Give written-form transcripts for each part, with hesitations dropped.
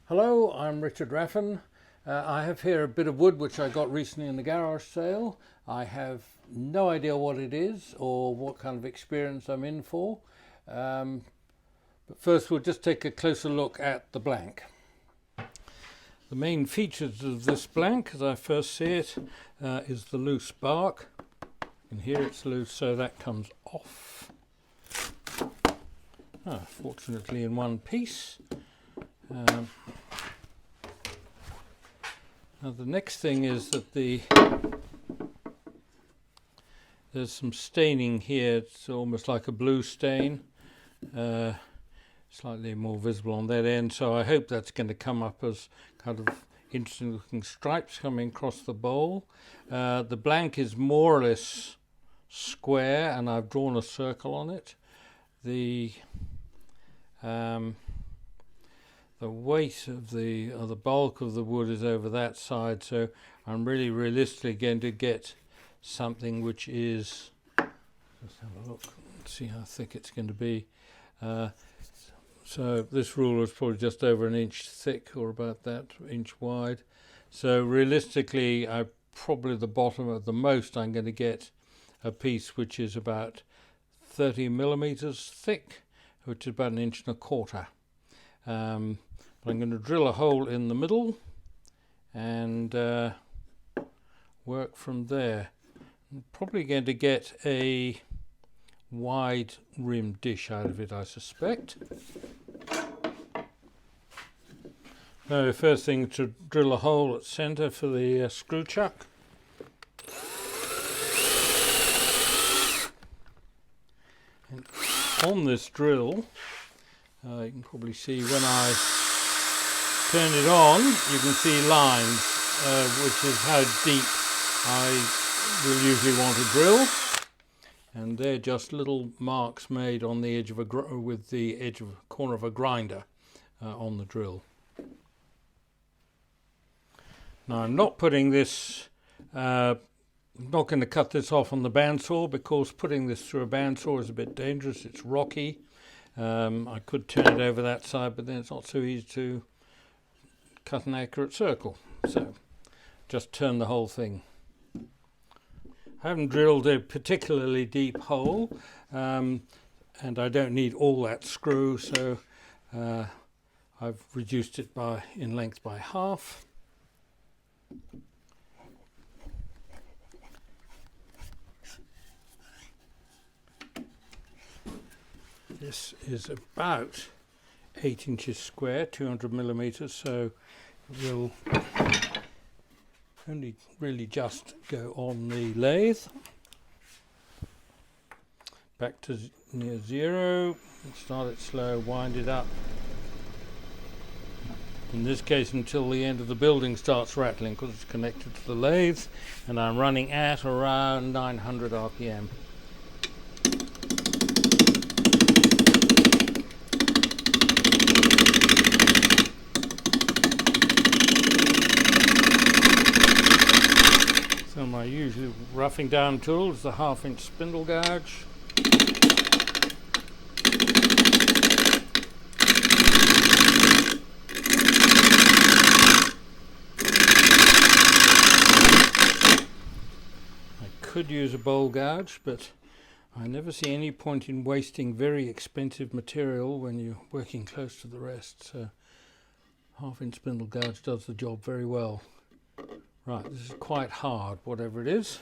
Hello, I'm Richard Raffan. I have here a bit of wood which I got recently in the garage sale. I have no idea what it is or what kind of experience I'm in for. But first we'll just take a closer look at the blank. The main features of this blank, as I first see it, is the loose bark. And here it's loose, so that comes off. Fortunately in one piece. Now the next thing is that there's some staining here. It's almost like a blue stain, slightly more visible on that end, so I hope that's going to come up as kind of interesting looking stripes coming across the bowl. The blank is more or less square and I've drawn a circle on it. The weight of the bulk of the wood is over that side, so I'm really realistically going to get something which is, let's have a look and see how thick it's going to be. So this ruler is probably just over an inch thick, or about that, inch wide. So realistically, probably the bottom at the most I'm going to get a piece which is about 30 millimeters thick, which is about 1.25 inches. But I'm going to drill a hole in the middle and work from there. I'm probably going to get a wide rim dish out of it, I suspect. So first thing, to drill a hole at centre for the screw chuck. And on this drill, you can probably see when I turn it on, you can see lines, which is how deep I will usually want to drill. And they're just little marks made on the edge of with the edge of a corner of a grinder on the drill. Now I'm not putting this, I'm not going to cut this off on the bandsaw, because putting this through a bandsaw is a bit dangerous. It's rocky. I could turn it over that side, but then it's not so easy to cut an accurate circle. So just turn the whole thing. I haven't drilled a particularly deep hole, and I don't need all that screw, so I've reduced it in length by half. This is about 8 inches square, 200 millimeters, so it will only really just go on the lathe. Back to near zero, start it slow, wind it up. In this case until the end of the building starts rattling, because it's connected to the lathe, and I'm running at around 900 RPM. So my usual roughing down tool is the 1/2 inch spindle gouge. Could use a bowl gouge, but I never see any point in wasting very expensive material when you're working close to the rest, so 1/2 inch spindle gouge does the job very well. Right, this is quite hard, whatever it is.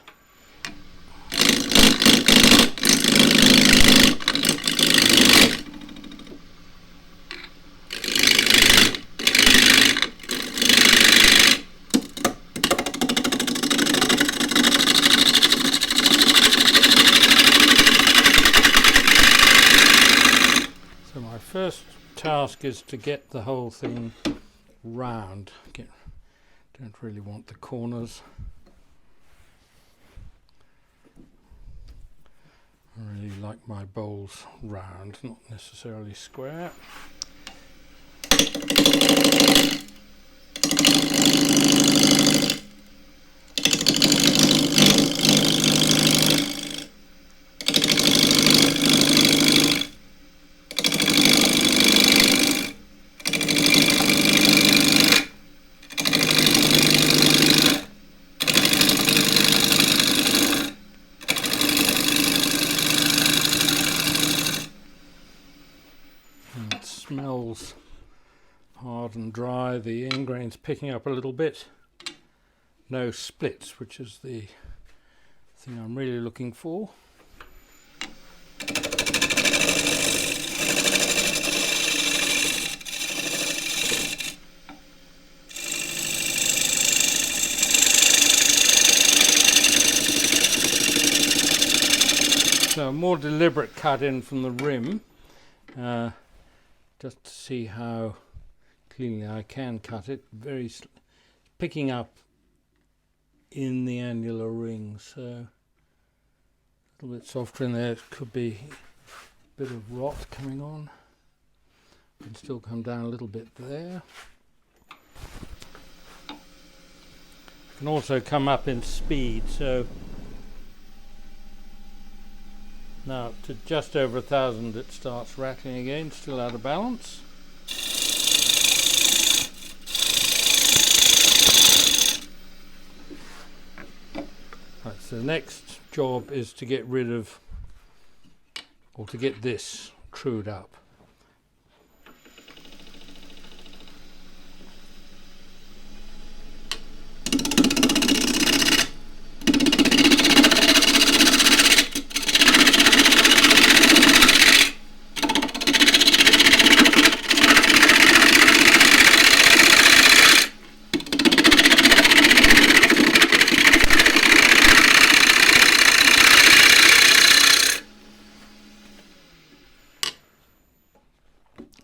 First task is to get the whole thing round. Don't really want the corners. I really like my bowls round, not necessarily square. hard and dry. The end grain's picking up a little bit. No splits, which is the thing I'm really looking for. So a more deliberate cut in from the rim, just to see how cleanly I can cut it. Very picking up in the annular ring, so a little bit softer in there. It could be a bit of rot coming on. Can still come down a little bit there. Can also come up in speed, so now to just over 1,000 it starts rattling again, still out of balance. Right, so the next job is to get rid of, or to get this trued up.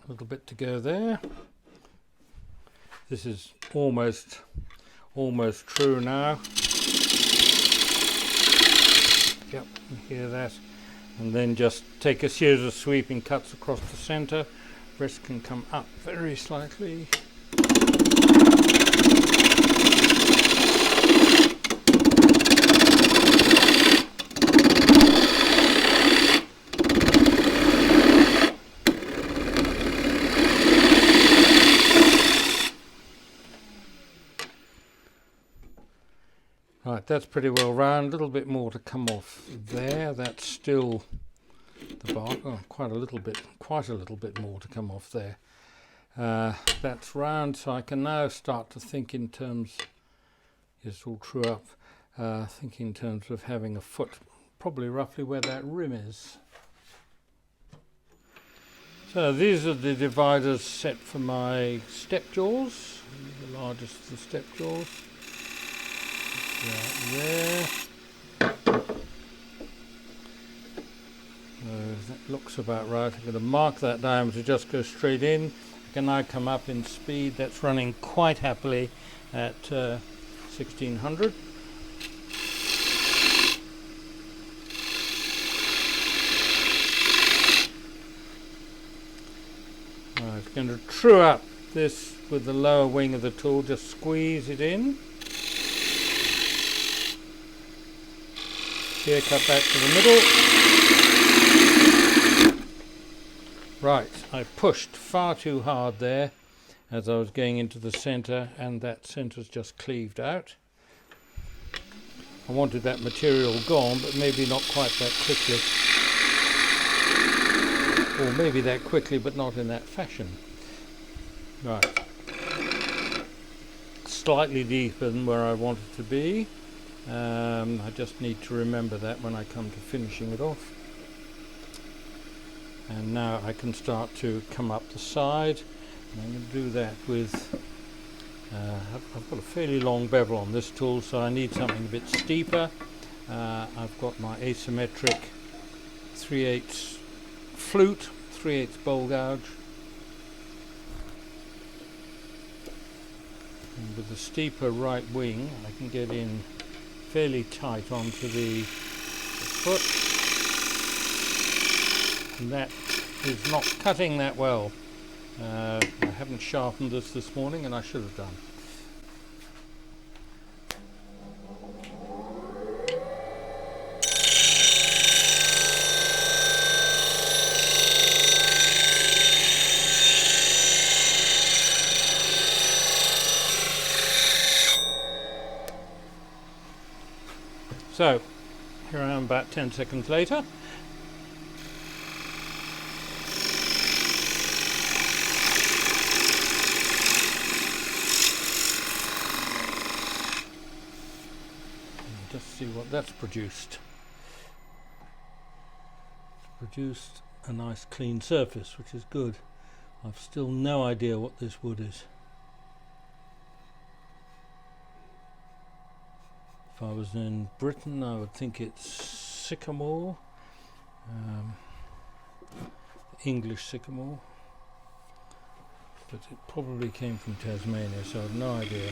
Little bit to go there. This is almost true now. Yep, you hear that. And then just take a series of sweeping cuts across the center. Rest can come up very slightly. Right, that's pretty well round. A little bit more to come off there. That's still the bark. Oh, quite a little bit more to come off there. That's round, so I can now start to think in terms. It's all true up. Think in terms of having a foot, probably roughly where that rim is. So these are the dividers set for my step jaws. The largest of the step jaws. Right there. That looks about right. I'm going to mark that diameter, just go straight in. I can now come up in speed. That's running quite happily at 1600. I'm going to true up this with the lower wing of the tool, just squeeze it in. Here, cut back to the middle. Right, I pushed far too hard there as I was going into the center, and that center's just cleaved out. I wanted that material gone, but maybe not quite that quickly. Or maybe that quickly, but not in that fashion. Right. Slightly deeper than where I want it to be. I just need to remember that when I come to finishing it off. And now I can start to come up the side. And I'm going to do that with, I've got a fairly long bevel on this tool, so I need something a bit steeper. I've got my asymmetric 3/8 flute, 3/8 bowl gouge. And with the steeper right wing, I can get in fairly tight onto the foot, and that is not cutting that well. I haven't sharpened this morning, and I should have done. So, here I am about 10 seconds later. just see what that's produced. It's produced a nice clean surface, which is good. I've still no idea what this wood is. If I was in Britain, I would think it's sycamore, English sycamore, but it probably came from Tasmania, so I have no idea.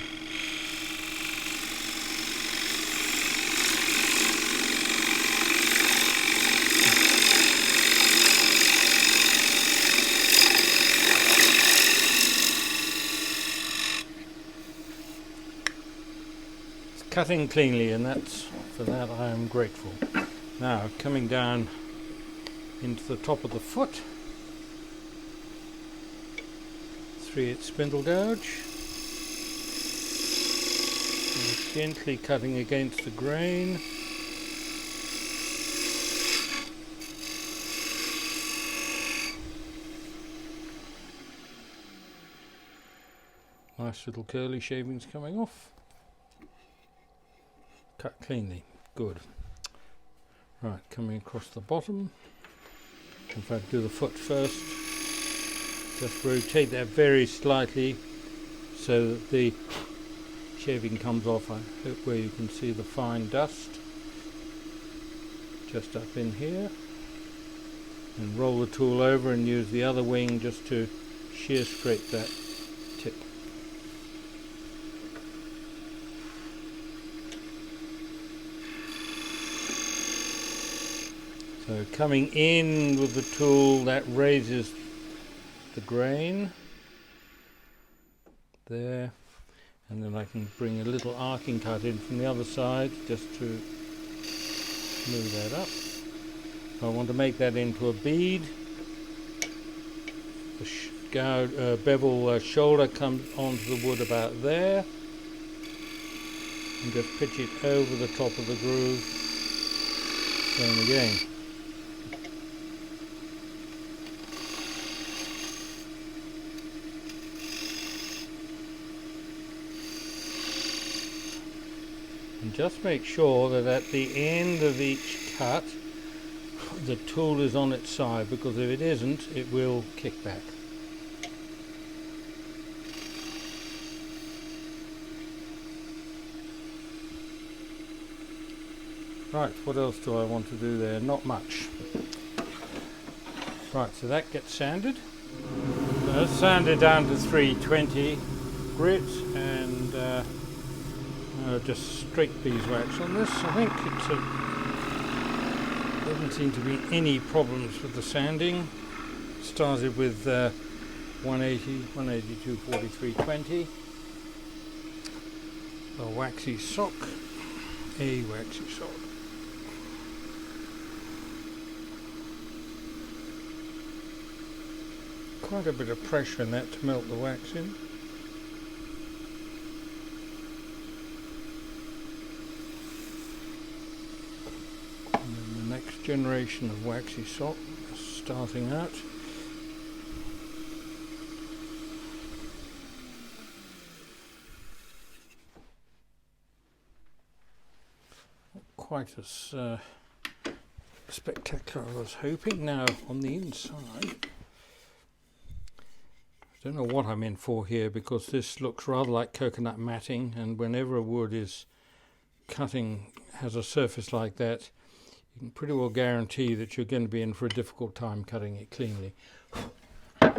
Cutting cleanly, and for that I am grateful. Now coming down into the top of the foot, 3/8 spindle gouge, and gently cutting against the grain. Nice little curly shavings coming off. Cut cleanly, good. Right, coming across the bottom. In fact, do the foot first. Just rotate that very slightly so that the shaving comes off. I hope where you can see the fine dust. Just up in here. And roll the tool over and use the other wing just to shear scrape that tip. So coming in with the tool, that raises the grain there, and then I can bring a little arcing cut in from the other side just to move that up. If I want to make that into a bead, the bevel shoulder comes onto the wood about there, and just pitch it over the top of the groove. Same again. And just make sure that at the end of each cut the tool is on its side, because if it isn't, it will kick back. Right, what else do I want to do there? Not much. Right, so that gets sanded. So that's sanded down to 320 grit, and just straight beeswax on this. I think there doesn't seem to be any problems with the sanding. Started with 180, 182, 43, 20. A waxy sock. Quite a bit of pressure in that to melt the wax in. And then the next generation of waxy sock starting out. Not quite as spectacular as I was hoping. Now on the inside, I don't know what I'm in for here, because this looks rather like coconut matting, and whenever a wood is cutting has a surface like that, you can pretty well guarantee that you're going to be in for a difficult time cutting it cleanly. And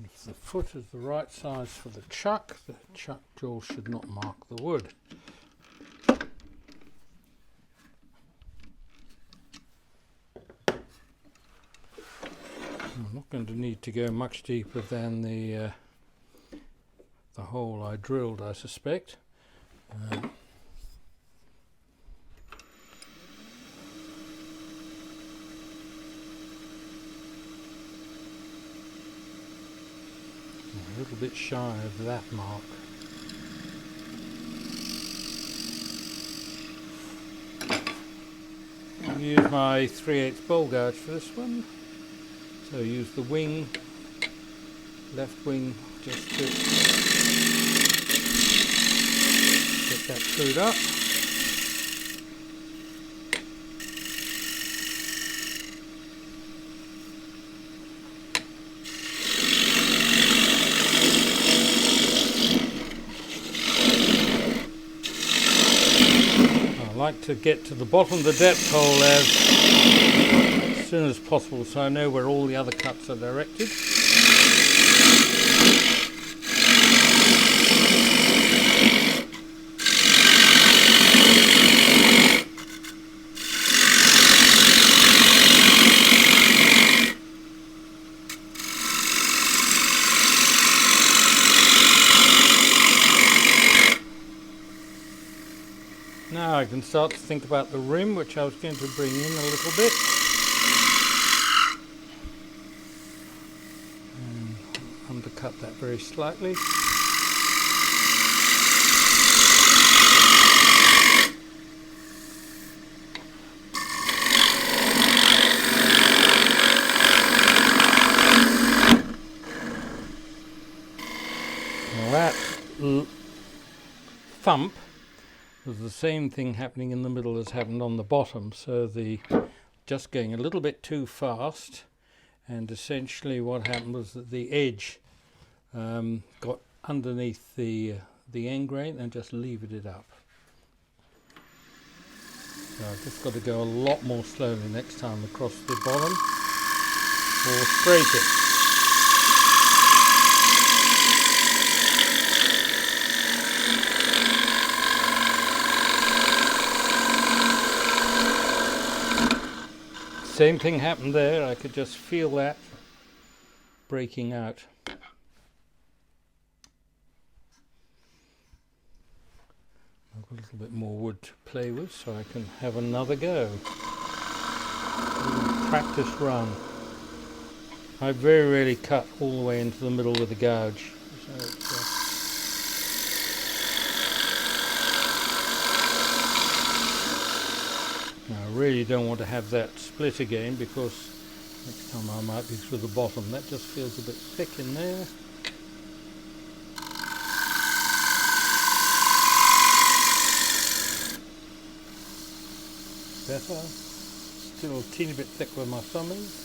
if the foot is the right size for the chuck jaw should not mark the wood. I'm not going to need to go much deeper than the hole I drilled, I suspect. A little bit shy of that mark. I'll use my 3/8 bowl gouge for this one. So use the wing, left wing just to get that screwed up. I like to get to the bottom of the depth hole as soon as possible, so I know where all the other cuts are directed. Now I can start to think about the rim, which I was going to bring in a little bit. And undercut that very slightly. Now that thump was the same thing happening in the middle as happened on the bottom, so the just going a little bit too fast, and essentially what happened was that the edge got underneath the end grain and just levered it up. So I've just got to go a lot more slowly next time across the bottom, or scrape it. Same thing happened there. I could just feel that breaking out. I've got a little bit more wood to play with, so I can have another go. A little practice run. I very rarely cut all the way into the middle with a gouge. So it's, I really don't want to have that split again, because next time I might be through the bottom. That just feels a bit thick in there. Better. Still a teeny bit thick where my thumb is.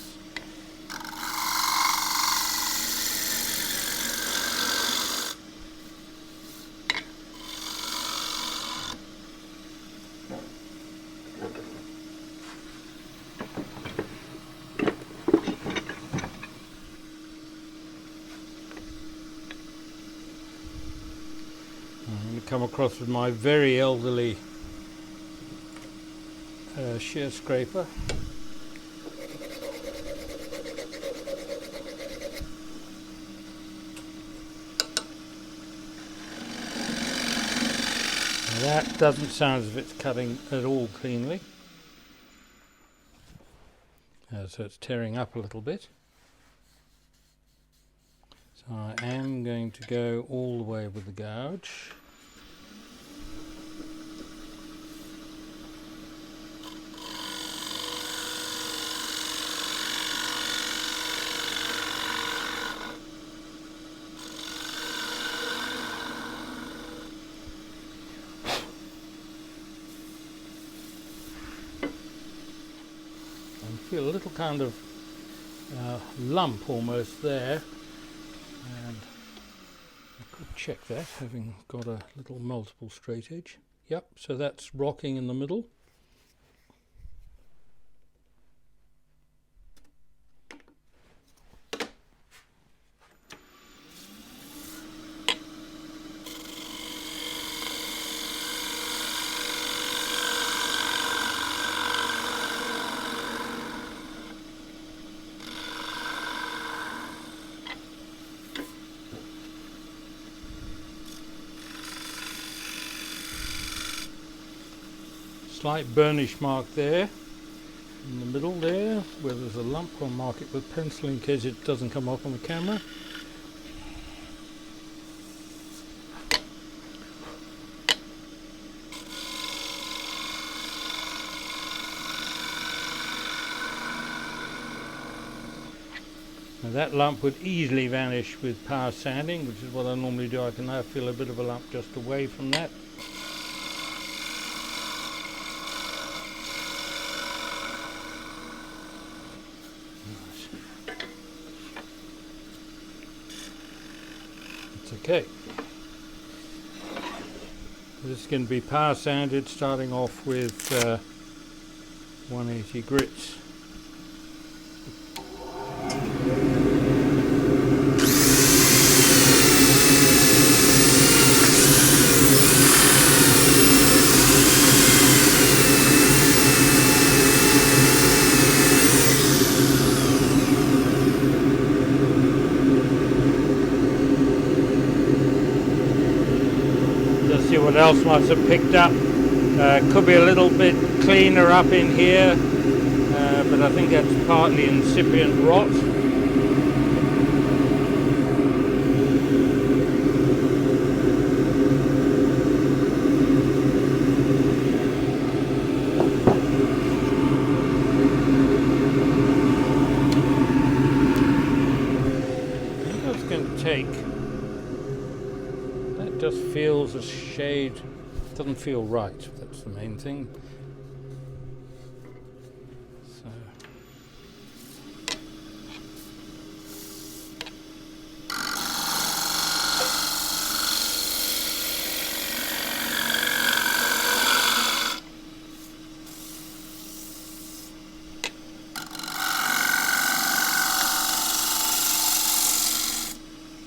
I'm going to come across with my very elderly shear scraper. Now that doesn't sound as if it's cutting at all cleanly. So it's tearing up a little bit. So I am going to go all the way with the gouge. Feel a little kind of lump almost there, and I could check that, having got a little multiple straight edge. Yep, so that's rocking in the middle. Slight burnish mark there in the middle there where there's a lump. I'll mark it with pencil in case it doesn't come off on the camera. Now that lump would easily vanish with power sanding, which is what I normally do. I can now feel a bit of a lump just away from that. It's okay. This is going to be power sanded, starting off with 180 grits. See what else might have picked up. Could be a little bit cleaner up in here, but I think that's partly incipient rot. I think that's going to take. Just feels a shade, doesn't feel right, that's the main thing. So.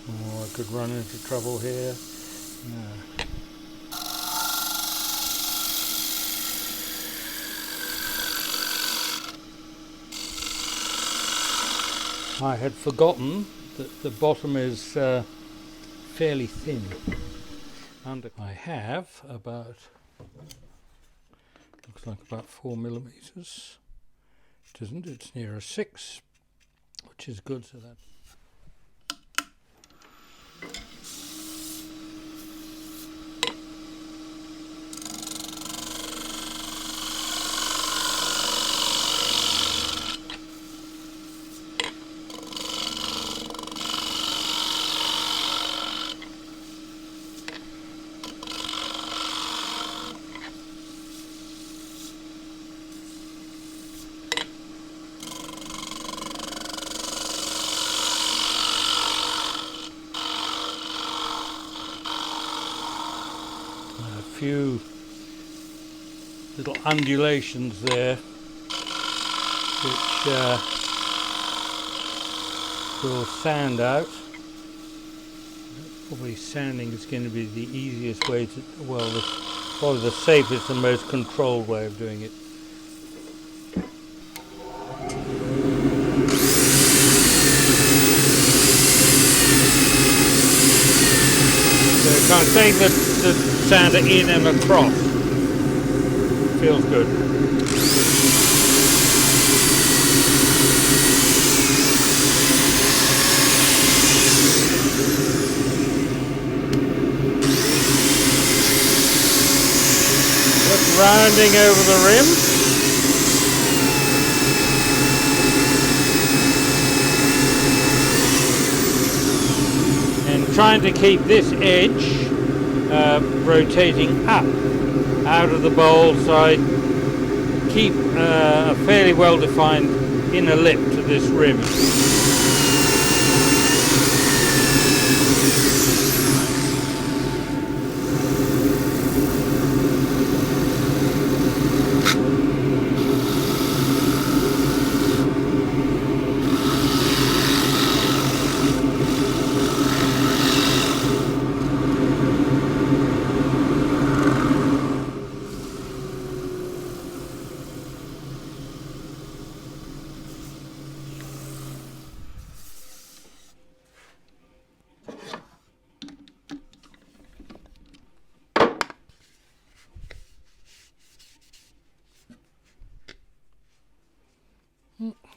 Oh, I could run into trouble here. No. I had forgotten that the bottom is fairly thin. I have about, looks like about 4 millimeters. It isn't, it's nearer 6, which is good, so that. Few little undulations there, which will sand out. Probably sanding is going to be the easiest way to, well, probably the safest and most controlled way of doing it. So kind of take the sander in and across. Feels good. Just rounding over the rim. And trying to keep this edge rotating up out of the bowl, so I keep a fairly well defined inner lip to this rim.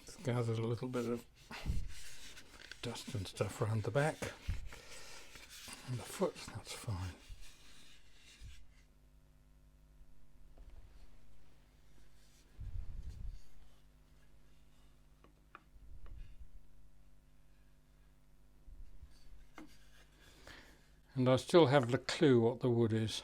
It's gathered a little bit of dust and stuff around the back and the foot, that's fine. And I still have the clue what the wood is.